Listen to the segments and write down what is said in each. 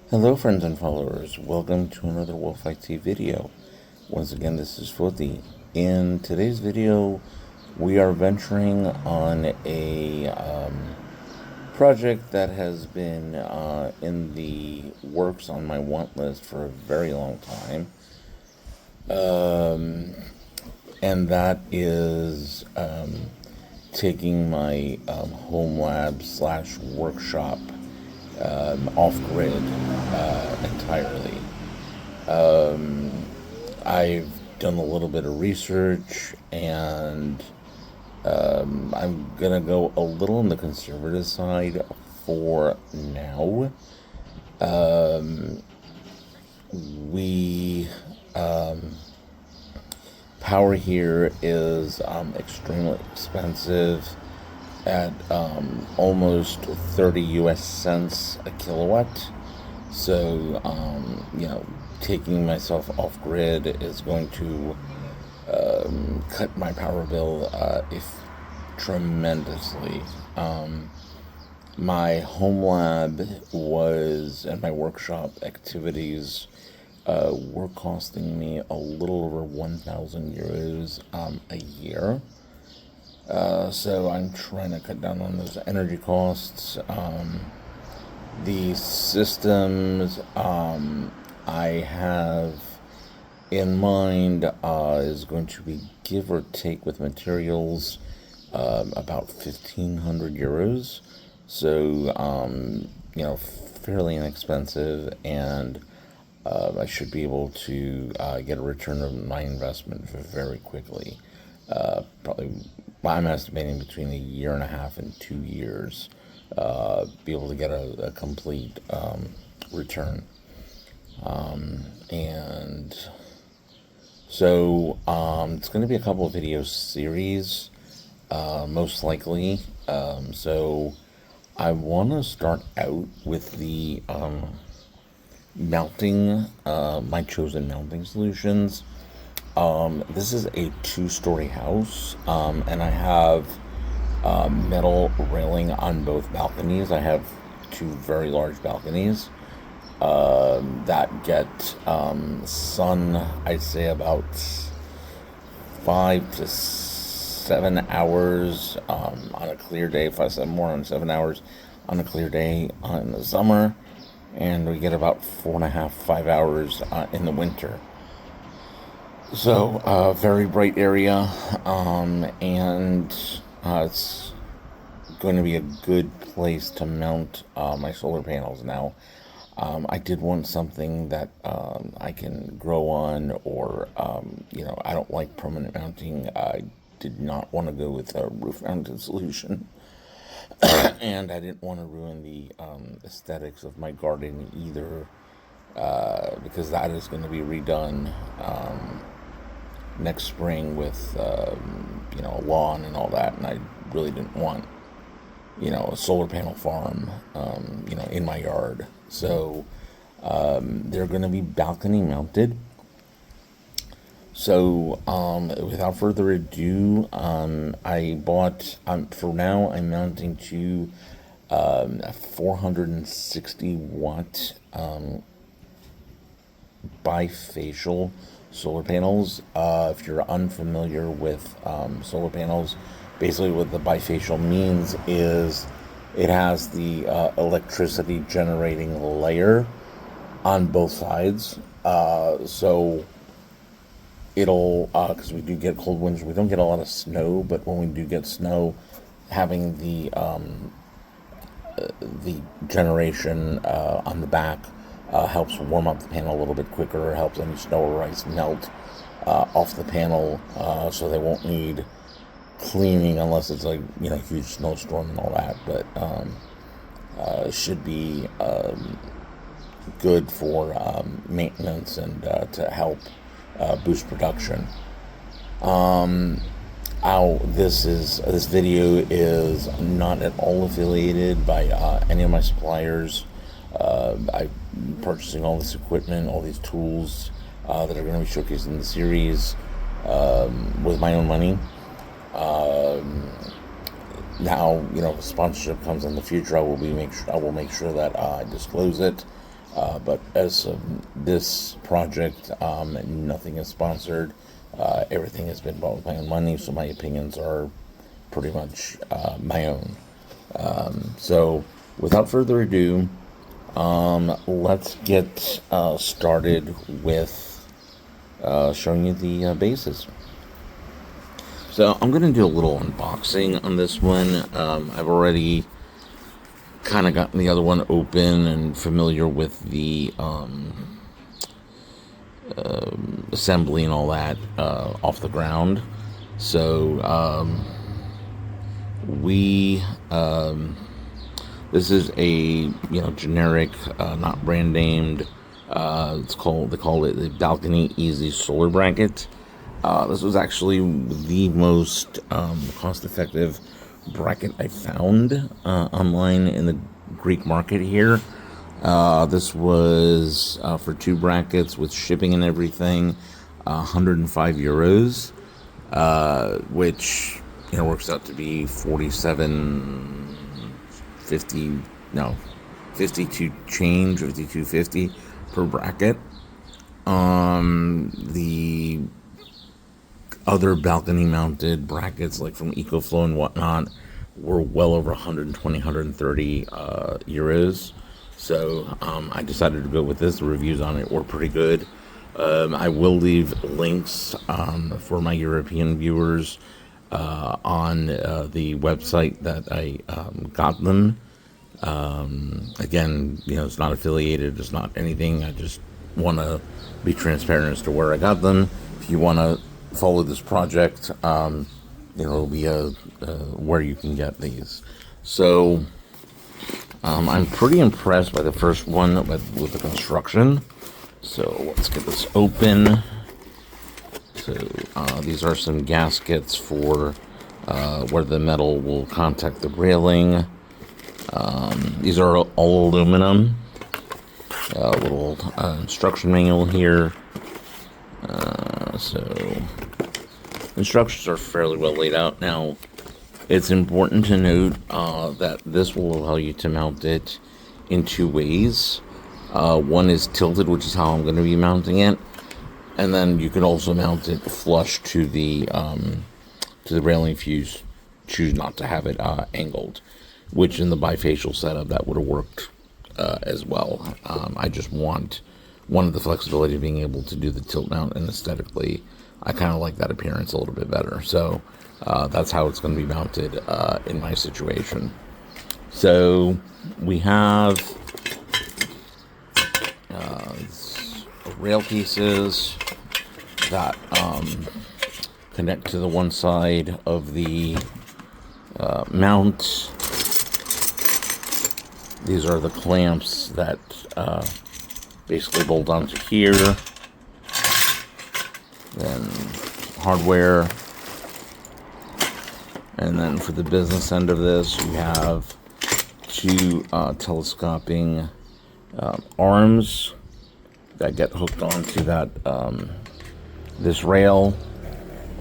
Hello friends and followers, welcome to another Wolf IT video. Once again, this is Footy. In today's video, we are venturing on a project that has been in the works on my want list for a very long time. And that is taking my Homelab / workshop off-grid entirely. I've done a little bit of research, and I'm gonna go a little on the conservative side for now. We Power here is extremely expensive at almost 30 US cents a kilowatt. So, taking myself off grid is going to cut my power bill if tremendously. My home lab and my workshop activities were costing me a little over 1,000 euros a year. So I'm trying to cut down on those energy costs. The systems I have in mind is going to be, give or take with materials, about 1,500 euros. So, fairly inexpensive, and I should be able to get a return of my investment very quickly. Probably, I'm estimating between 1.5 and 2 years, be able to get a complete return. And so it's going to be a couple of video series, most likely. So I want to start out with the mounting, my chosen mounting solutions. This is a 2-story house, and I have metal railing on both balconies. I have 2 very large balconies that get sun, I'd say about 5 to 7 hours on a clear day. If I said more than 7 hours on a clear day in the summer, and we get about 4.5, 5 hours in the winter. So, very bright area, and it's going to be a good place to mount my solar panels. Now, I did want something that I can grow on, or, I don't like permanent mounting. I did not want to go with a roof-mounted solution. And I didn't want to ruin the aesthetics of my garden either, because that is going to be redone next spring with a lawn and all that, and I really didn't want a solar panel farm in my yard. So they're going to be balcony mounted. So, without further ado, I bought, for now, I'm mounting to a 460 watt bifacial solar panels. If you're unfamiliar with solar panels, basically what the bifacial means is it has the electricity generating layer on both sides. So it'll, because we do get cold winters, we don't get a lot of snow, but when we do get snow, having the generation on the back helps warm up the panel a little bit quicker, helps any snow or ice melt off the panel, so they won't need cleaning unless it's like, huge snowstorm and all that, but should be good for maintenance and to help boost production. This video is not at all affiliated by any of my suppliers. I'm purchasing all this equipment, all these tools that are going to be showcased in the series with my own money. Now, if sponsorship comes in the future, I will make sure that I disclose it. But as of this project, nothing is sponsored. Everything has been bought with my own money, so my opinions are pretty much my own. So, without further ado, let's get started with showing you the bases. So I'm going to do a little unboxing on this one. I've already kind of gotten the other one open and familiar with the assembly and all that off the ground. So this is a generic, not brand named. They call it the Balcony Easy Solar Bracket. This was actually the most cost-effective bracket I found online in the Greek market here. This was for 2 brackets with shipping and everything, 105 euros, which works out to be 52 change, 52.50 per bracket. The other balcony mounted brackets, like from EcoFlow and whatnot, were well over 120, 130 euros. So I decided to go with this. The reviews on it were pretty good. I will leave links for my European viewers on the website that I got them. Again, it's not affiliated, it's not anything. I just want to be transparent as to where I got them. If you want to follow this project, it'll be where you can get these. So I'm pretty impressed by the first one with the construction. So let's get this open. So these are some gaskets for where the metal will contact the railing. These are all aluminum. A little instruction manual here. So instructions are fairly well laid out. Now, it's important to note that this will allow you to mount it in 2 ways. One is tilted, which is how I'm going to be mounting it, and then you can also mount it flush to the railing if you choose not to have it angled, which in the bifacial setup that would have worked as well. I just wanted the flexibility of being able to do the tilt mount, and aesthetically I kind of like that appearance a little bit better. So that's how it's going to be mounted in my situation. So we have rail pieces that connect to the one side of the mount. These are the clamps that basically bolt onto here. Then hardware. And then for the business end of this, you have 2 telescoping arms that get hooked onto that this rail.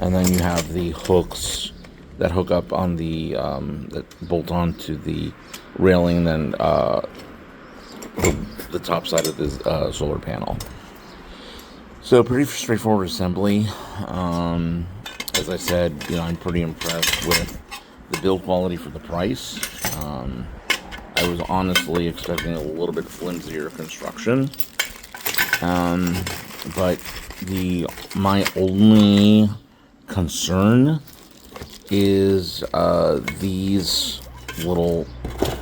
And then you have the hooks that hook up on the that bolt onto the railing, and then the top side of the solar panel. So pretty straightforward assembly. As I said, I'm pretty impressed with the build quality for the price. I was honestly expecting a little bit flimsier construction, but my only concern is these little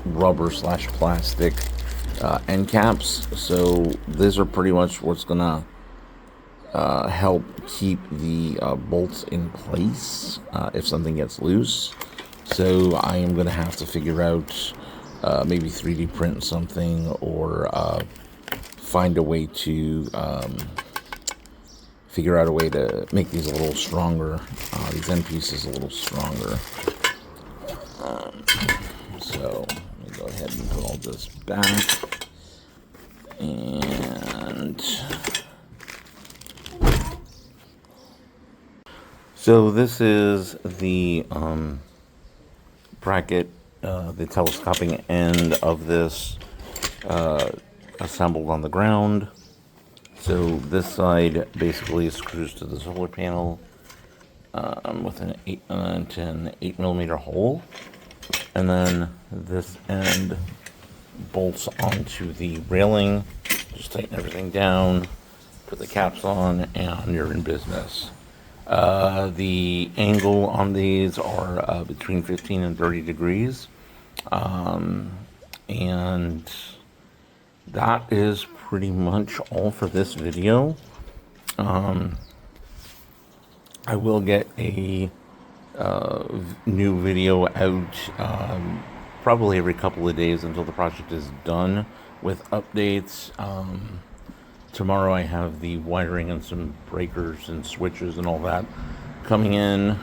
rubber / plastic end caps. So these are pretty much what's gonna help keep the bolts in place if something gets loose. So I am gonna have to figure out maybe 3D print something, or find a way to figure out a way to make these a little stronger, these end pieces a little stronger. So let me go ahead and put all this back. And so this is the bracket, the telescoping end of this assembled on the ground. So this side basically screws to the solar panel with an 8mm hole, and then this end bolts onto the railing. Just tighten everything down, put the caps on, and you're in business. The angle on these are between 15 and 30 degrees. And that is pretty much all for this video. I will get a new video out probably every couple of days until the project is done with updates. Tomorrow I have the wiring and some breakers and switches and all that coming in.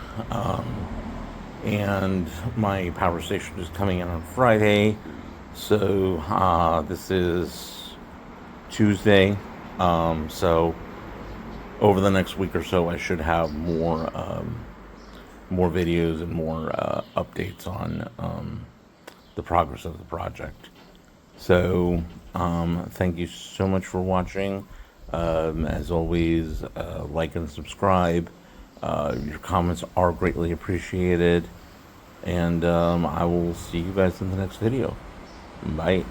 And my power station is coming in on Friday. So this is Tuesday. So over the next week or so, I should have more videos and more updates on the progress of the project. So thank you so much for watching. As always, like and subscribe. Your comments are greatly appreciated. And I will see you guys in the next video. Bye.